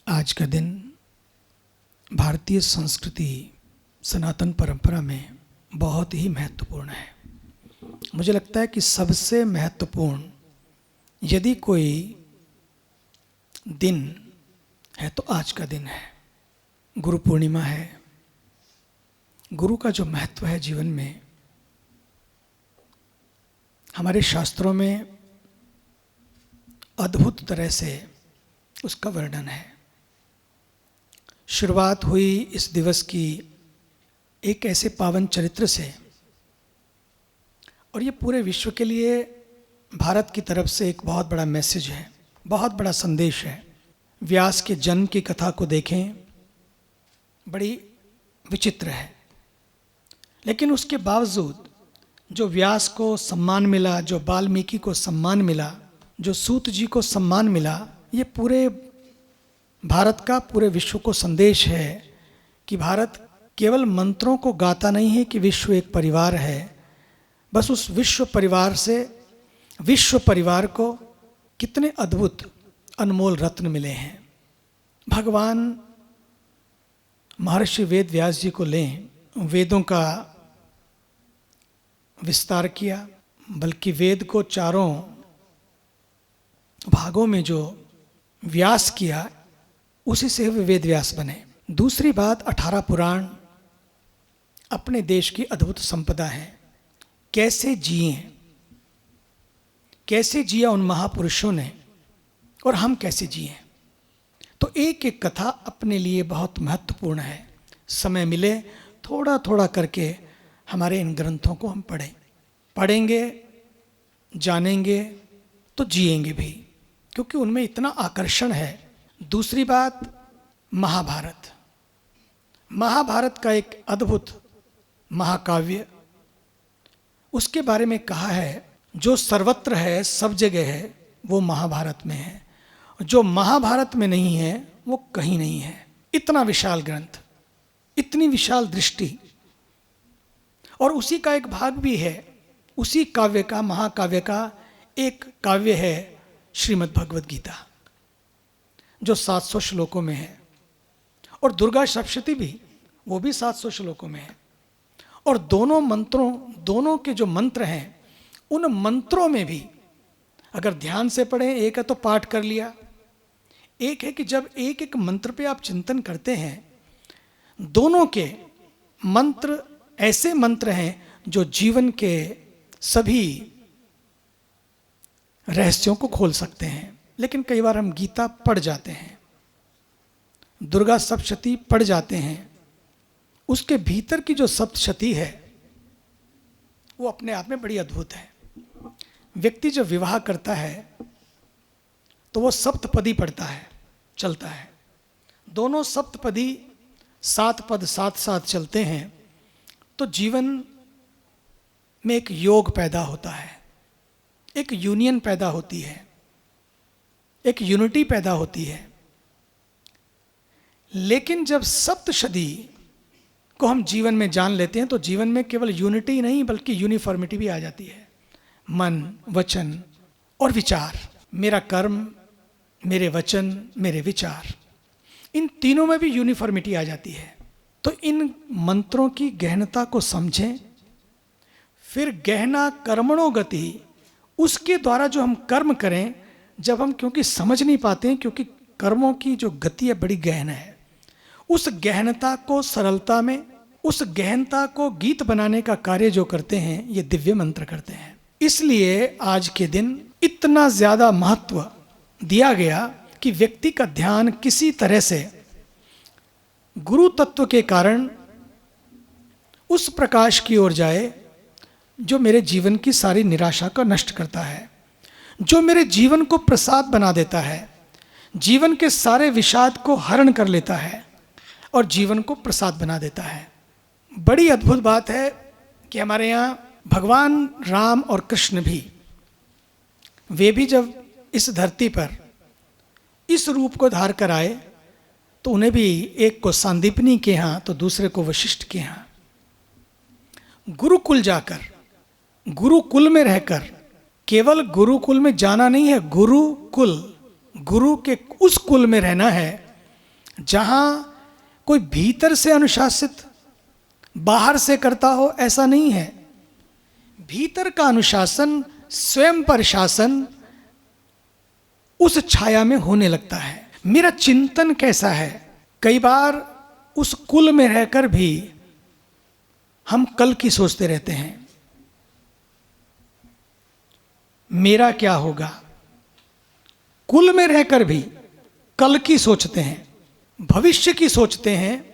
आज का दिन भारतीय संस्कृति सनातन परंपरा में बहुत ही महत्वपूर्ण है। मुझे लगता है कि सबसे महत्वपूर्ण यदि कोई दिन है तो आज का दिन है। गुरु पूर्णिमा है। गुरु का जो महत्व है जीवन में, हमारे शास्त्रों में अद्भुत तरह से उसका वर्णन है। शुरुआत हुई इस दिवस की एक ऐसे पावन चरित्र से, और ये पूरे विश्व के लिए भारत की तरफ से एक बहुत बड़ा मैसेज है, बहुत बड़ा संदेश है। व्यास के जन्म की कथा को देखें, बड़ी विचित्र है, लेकिन उसके बावजूद जो व्यास को सम्मान मिला, जो वाल्मीकि को सम्मान मिला, जो सूत जी को सम्मान मिला, ये पूरे भारत का, पूरे विश्व को संदेश है कि भारत केवल मंत्रों को गाता नहीं है कि विश्व एक परिवार है। बस उस विश्व परिवार से विश्व परिवार को कितने अद्भुत अनमोल रत्न मिले हैं। भगवान महर्षि वेद व्यास जी को लें, वेदों का विस्तार किया, बल्कि वेद को चारों भागों में जो व्यास किया, उसी से वे वेद व्यास बने। दूसरी बात, 18 पुराण अपने देश की अद्भुत संपदा है। कैसे जिए, कैसे जिया उन महापुरुषों ने, और हम कैसे जिए। तो एक एक कथा अपने लिए बहुत महत्वपूर्ण है। समय मिले थोड़ा थोड़ा करके हमारे इन ग्रंथों को हम पढ़ेंगे, जानेंगे तो जिएंगे भी, क्योंकि उनमें इतना आकर्षण है। दूसरी बात, महाभारत का एक अद्भुत महाकाव्य, उसके बारे में कहा है जो सर्वत्र है, सब जगह है, वो महाभारत में है। जो महाभारत में नहीं है वो कहीं नहीं है। इतना विशाल ग्रंथ, इतनी विशाल दृष्टि। और उसी का एक भाग भी है, उसी काव्य का, महाकाव्य का एक काव्य है श्रीमद् भगवद गीता, जो 700 श्लोकों में है। और दुर्गा सप्तशती भी, वो भी 700 श्लोकों में है। और दोनों के जो मंत्र हैं, उन मंत्रों में भी अगर ध्यान से पढ़ें, एक है तो पाठ कर लिया, एक है कि जब एक एक मंत्र पे आप चिंतन करते हैं, दोनों के मंत्र ऐसे मंत्र हैं जो जीवन के सभी रहस्यों को खोल सकते हैं। लेकिन कई बार हम गीता पढ़ जाते हैं, दुर्गा सप्तशती पढ़ जाते हैं, उसके भीतर की जो सप्तशती है वो अपने आप में बड़ी अद्भुत है। व्यक्ति जब विवाह करता है तो वो सप्तपदी पढ़ता है, चलता है। दोनों सप्तपदी 7 पद साथ साथ चलते हैं तो जीवन में एक योग पैदा होता है, एक यूनियन पैदा होती है, एक यूनिटी पैदा होती है। लेकिन जब सप्तशती को हम जीवन में जान लेते हैं तो जीवन में केवल यूनिटी नहीं बल्कि यूनिफॉर्मिटी भी आ जाती है। मन, वचन और विचार, मेरा कर्म, मेरे वचन, मेरे विचार, इन तीनों में भी यूनिफॉर्मिटी आ जाती है। तो इन मंत्रों की गहनता को समझें। फिर गहना कर्मणो गति, उसके द्वारा जो हम कर्म करें, जब हम, क्योंकि समझ नहीं पाते हैं, क्योंकि कर्मों की जो गति है बड़ी गहन है, उस गहनता को सरलता में, उस गहनता को गीत बनाने का कार्य जो करते हैं, ये दिव्य मंत्र करते हैं। इसलिए आज के दिन इतना ज्यादा महत्व दिया गया कि व्यक्ति का ध्यान किसी तरह से गुरु तत्व के कारण उस प्रकाश की ओर जाए जो मेरे जीवन की सारी निराशा को नष्ट करता है, जो मेरे जीवन को प्रसाद बना देता है, जीवन के सारे विषाद को हरण कर लेता है और जीवन को प्रसाद बना देता है। बड़ी अद्भुत बात है कि हमारे यहाँ भगवान राम और कृष्ण भी, वे भी जब इस धरती पर इस रूप को धार कर आए तो उन्हें भी, एक को सांदीपनी के यहाँ तो दूसरे को वशिष्ठ के यहाँ, गुरुकुल जाकर, गुरुकुल में रहकर, केवल गुरुकुल में जाना नहीं है, गुरुकुल, गुरु के उस कुल में रहना है जहां कोई भीतर से अनुशासित बाहर से करता हो, ऐसा नहीं है। भीतर का अनुशासन, स्वयं पर शासन उस छाया में होने लगता है। मेरा चिंतन कैसा है? कई बार उस कुल में रहकर भी हम कल की सोचते रहते हैं, मेरा क्या होगा। कुल में रहकर भी कल की सोचते हैं, भविष्य की सोचते हैं,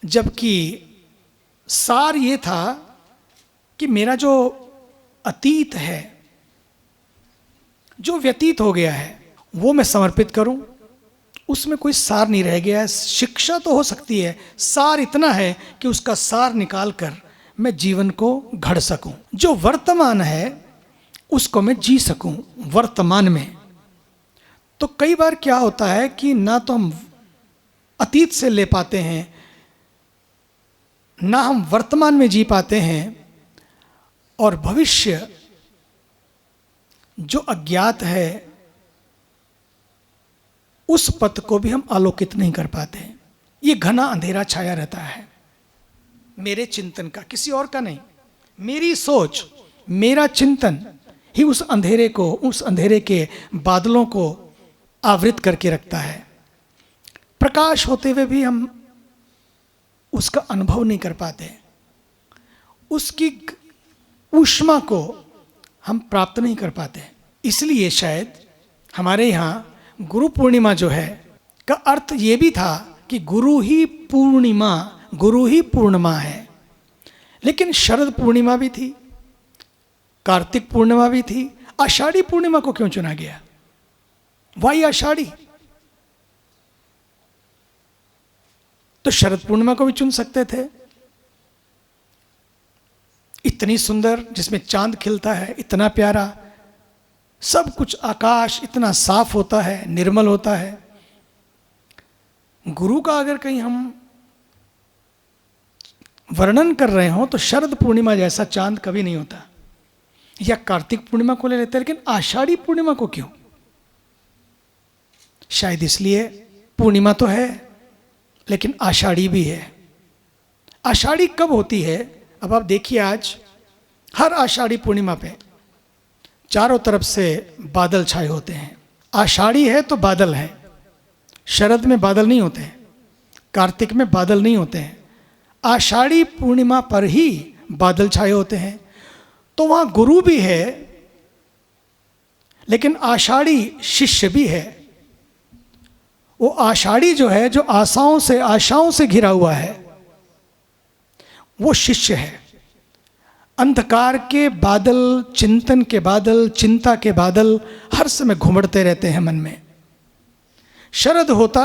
जबकि सार ये था कि मेरा जो अतीत है, जो व्यतीत हो गया है, वो मैं समर्पित करूं। उसमें कोई सार नहीं रह गया है। शिक्षा तो हो सकती है, सार इतना है कि उसका सार निकाल कर मैं जीवन को घड़ सकूं। जो वर्तमान है उसको मैं जी सकूं वर्तमान में। तो कई बार क्या होता है कि ना तो हम अतीत से ले पाते हैं, ना हम वर्तमान में जी पाते हैं, और भविष्य जो अज्ञात है उस पथ को भी हम आलोकित नहीं कर पाते। ये घना अंधेरा छाया रहता है मेरे चिंतन का, किसी और का नहीं। मेरी सोच, मेरा चिंतन ही उस अंधेरे को, उस अंधेरे के बादलों को आवृत करके रखता है। प्रकाश होते हुए भी हम उसका अनुभव नहीं कर पाते, उसकी ऊष्मा को हम प्राप्त नहीं कर पाते। इसलिए शायद हमारे यहाँ गुरु पूर्णिमा जो है का अर्थ ये भी था कि गुरु ही पूर्णिमा, गुरु ही पूर्णिमा है। लेकिन शरद पूर्णिमा भी थी, कार्तिक पूर्णिमा भी थी, आषाढ़ी पूर्णिमा को क्यों चुना गया? वाई आषाढ़ी? तो शरद पूर्णिमा को भी चुन सकते थे। इतनी सुंदर, जिसमें चांद खिलता है, इतना प्यारा, सब कुछ आकाश इतना साफ होता है, निर्मल होता है। गुरु का अगर कहीं हम वर्णन कर रहे हो तो शरद पूर्णिमा जैसा चांद कभी नहीं होता। या कार्तिक पूर्णिमा को ले लेते हैं, लेकिन आषाढ़ी पूर्णिमा को क्यों? शायद इसलिए पूर्णिमा तो है लेकिन आषाढ़ी भी है। आषाढ़ी कब होती है? अब आप देखिए, आज हर आषाढ़ी पूर्णिमा पे चारों तरफ से बादल छाए होते हैं। आषाढ़ी है तो बादल है, शरद में बादल नहीं होते हैं, कार्तिक में बादल नहीं होते हैं, आषाढ़ी पूर्णिमा पर ही बादल छाए होते हैं। तो वहाँ गुरु भी है लेकिन आषाढ़ी शिष्य भी है। वो आषाढ़ी जो है, जो आशाओं से घिरा हुआ है, वो शिष्य है। अंधकार के बादल, चिंतन के बादल, चिंता के बादल हर समय घुमड़ते रहते हैं मन में। शरद होता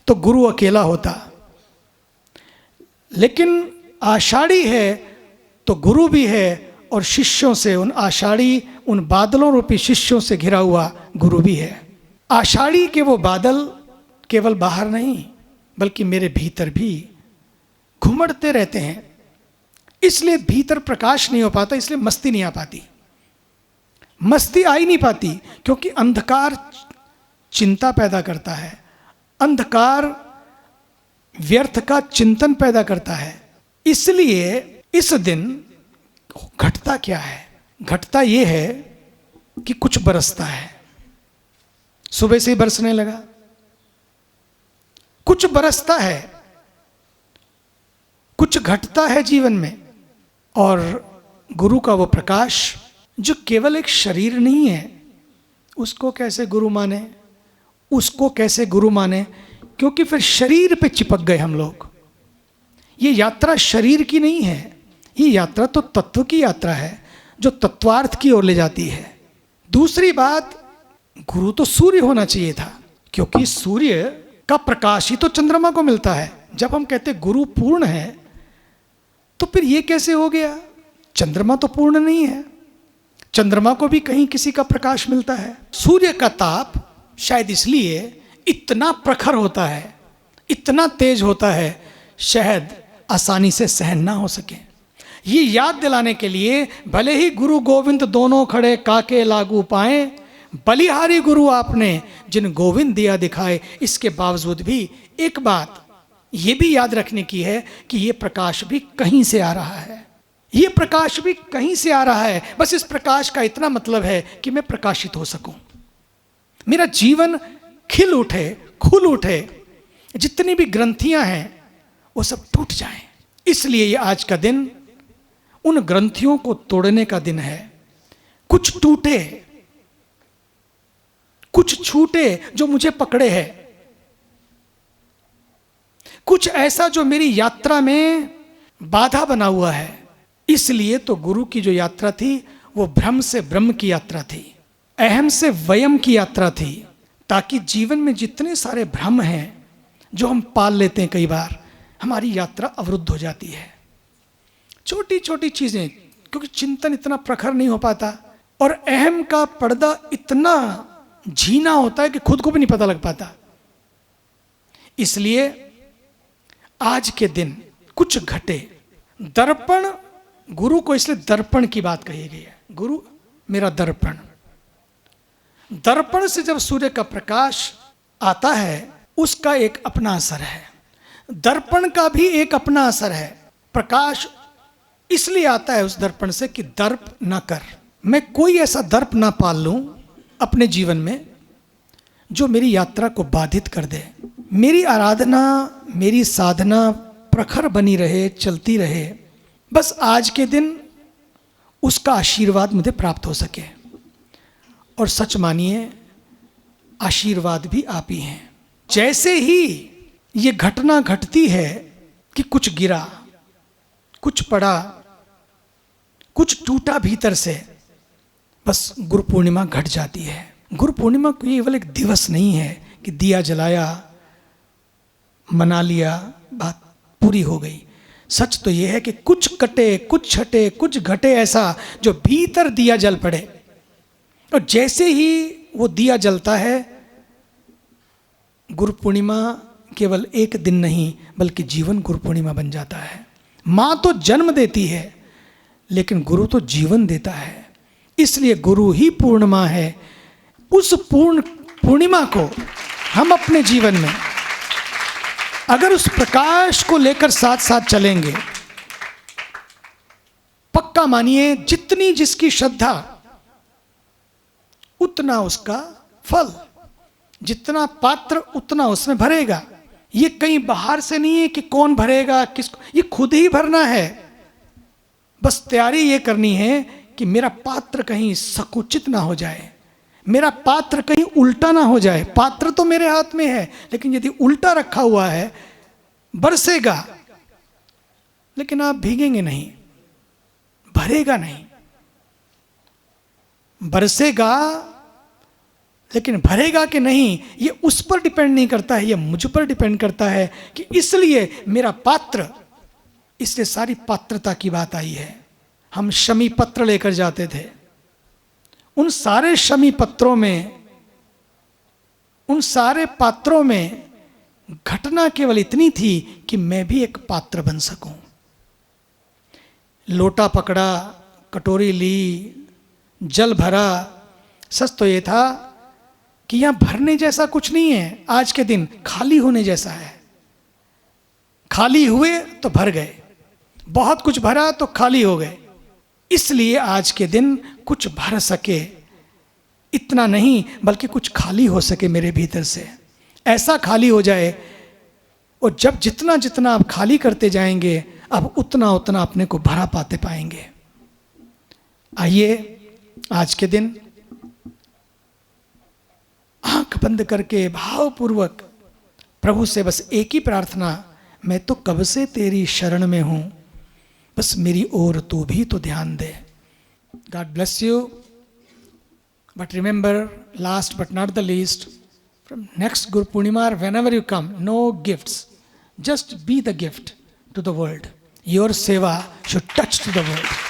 तो गुरु अकेला होता, लेकिन आषाढ़ी है तो गुरु भी है और शिष्यों से, उन आषाढ़ी, उन बादलों रूपी शिष्यों से घिरा हुआ गुरु भी है। आषाढ़ी के वो बादल केवल बाहर नहीं बल्कि मेरे भीतर भी घुमड़ते रहते हैं। इसलिए भीतर प्रकाश नहीं हो पाता, इसलिए मस्ती नहीं आ पाती, मस्ती आ ही नहीं पाती, क्योंकि अंधकार चिंता पैदा करता है, अंधकार व्यर्थ का चिंतन पैदा करता है। इसलिए इस दिन घटता क्या है? घटता ये है कि कुछ बरसता है, सुबह से ही बरसने लगा, कुछ बरसता है, कुछ घटता है जीवन में। और गुरु का वो प्रकाश जो केवल एक शरीर नहीं है, उसको कैसे गुरु माने, उसको कैसे गुरु माने? क्योंकि फिर शरीर पे चिपक गए हम लोग। ये यात्रा शरीर की नहीं है, ये यात्रा तो तत्व की यात्रा है जो तत्वार्थ की ओर ले जाती है। दूसरी बात, गुरु तो सूर्य होना चाहिए था, क्योंकि सूर्य का प्रकाश ही तो चंद्रमा को मिलता है। जब हम कहते गुरु पूर्ण है तो फिर ये कैसे हो गया? चंद्रमा तो पूर्ण नहीं है, चंद्रमा को भी कहीं किसी का प्रकाश मिलता है। सूर्य का ताप शायद इसलिए इतना प्रखर होता है, इतना तेज होता है, शायद आसानी से सहन ना हो सके। ये याद दिलाने के लिए, भले ही गुरु गोविंद दोनों खड़े काके लागू पाए, बलिहारी गुरु आपने जिन गोविंद दिया दिखाए। इसके बावजूद भी एक बात ये भी याद रखने की है कि ये प्रकाश भी कहीं से आ रहा है, ये प्रकाश भी कहीं से आ रहा है। बस इस प्रकाश का इतना मतलब है कि मैं प्रकाशित हो सकूं, मेरा जीवन खिल उठे, खुल उठे, जितनी भी ग्रंथियां हैं वो सब टूट जाएं। इसलिए ये आज का दिन उन ग्रंथियों को तोड़ने का दिन है। कुछ टूटे, कुछ छूटे जो मुझे पकड़े है, कुछ ऐसा जो मेरी यात्रा में बाधा बना हुआ है। इसलिए तो गुरु की जो यात्रा थी वो भ्रम से ब्रह्म की यात्रा थी, अहम से वयम की यात्रा थी, ताकि जीवन में जितने सारे भ्रम हैं जो हम पाल लेते हैं, कई बार हमारी यात्रा अवरुद्ध हो जाती है। छोटी छोटी चीजें, क्योंकि चिंतन इतना प्रखर नहीं हो पाता और अहम का पर्दा इतना झीना होता है कि खुद को भी नहीं पता लग पाता। इसलिए आज के दिन कुछ घटे। दर्पण, गुरु को इसलिए दर्पण की बात कही गई है। गुरु मेरा दर्पण, दर्पण से जब सूर्य का प्रकाश आता है उसका एक अपना असर है, दर्पण का भी एक अपना असर है। प्रकाश इसलिए आता है उस दर्पण से कि दर्प ना कर, मैं कोई ऐसा दर्प ना पाल लूं अपने जीवन में जो मेरी यात्रा को बाधित कर दे। मेरी आराधना, मेरी साधना प्रखर बनी रहे, चलती रहे। बस आज के दिन उसका आशीर्वाद मुझे प्राप्त हो सके। और सच मानिए आशीर्वाद भी आप ही हैं। जैसे ही ये घटना घटती है कि कुछ गिरा, कुछ पड़ा, कुछ टूटा भीतर से, बस गुरु पूर्णिमा घट जाती है। गुरु पूर्णिमा केवल एक दिवस नहीं है कि दिया जलाया, मना लिया, बात पूरी हो गई। सच तो यह है कि कुछ कटे, कुछ छटे, कुछ घटे ऐसा जो भीतर दिया जल पड़े। और जैसे ही वो दिया जलता है, गुरु पूर्णिमा केवल एक दिन नहीं बल्कि जीवन गुरु पूर्णिमा बन जाता है। माँ तो जन्म देती है लेकिन गुरु तो जीवन देता है। इसलिए गुरु ही पूर्णिमा है। उस पूर्णिमा को हम अपने जीवन में अगर उस प्रकाश को लेकर साथ साथ चलेंगे, पक्का मानिए जितनी जिसकी श्रद्धा उतना उसका फल, जितना पात्र उतना उसमें भरेगा। ये कहीं बाहर से नहीं है कि कौन भरेगा किसको, ये खुद ही भरना है। बस तैयारी ये करनी है कि मेरा पात्र कहीं संकुचित ना हो जाए, मेरा पात्र कहीं उल्टा ना हो जाए। पात्र तो मेरे हाथ में है लेकिन यदि उल्टा रखा हुआ है, बरसेगा लेकिन आप भीगेंगे नहीं, भरेगा नहीं। बरसेगा लेकिन भरेगा कि नहीं ये उस पर डिपेंड नहीं करता है, ये मुझ पर डिपेंड करता है कि इसलिए मेरा पात्र, इसलिए सारी पात्रता की बात आई है। हम शमी पत्र लेकर जाते थे, उन सारे शमी पत्रों में, उन सारे पात्रों में घटना केवल इतनी थी कि मैं भी एक पात्र बन सकूं। लोटा पकड़ा, कटोरी ली, जल भरा। सच तो ये था कि यहां भरने जैसा कुछ नहीं है, आज के दिन खाली होने जैसा है। खाली हुए तो भर गए, बहुत कुछ भरा तो खाली हो गए। इसलिए आज के दिन कुछ भर सके, इतना नहीं बल्कि कुछ खाली हो सके मेरे भीतर से, ऐसा खाली हो जाए। और जब जितना जितना आप खाली करते जाएंगे, अब उतना उतना अपने को भरा पाते पाएंगे। आइए आज के दिन आंख बंद करके भावपूर्वक प्रभु से बस एक ही प्रार्थना, मैं तो कब से तेरी शरण में हूं, बस मेरी ओर तू भी तो ध्यान दे। God bless you. But remember, last but not the least, from next Guru Purnima, whenever you come, no gifts. Just be the gift to the world. Your seva should touch to the world.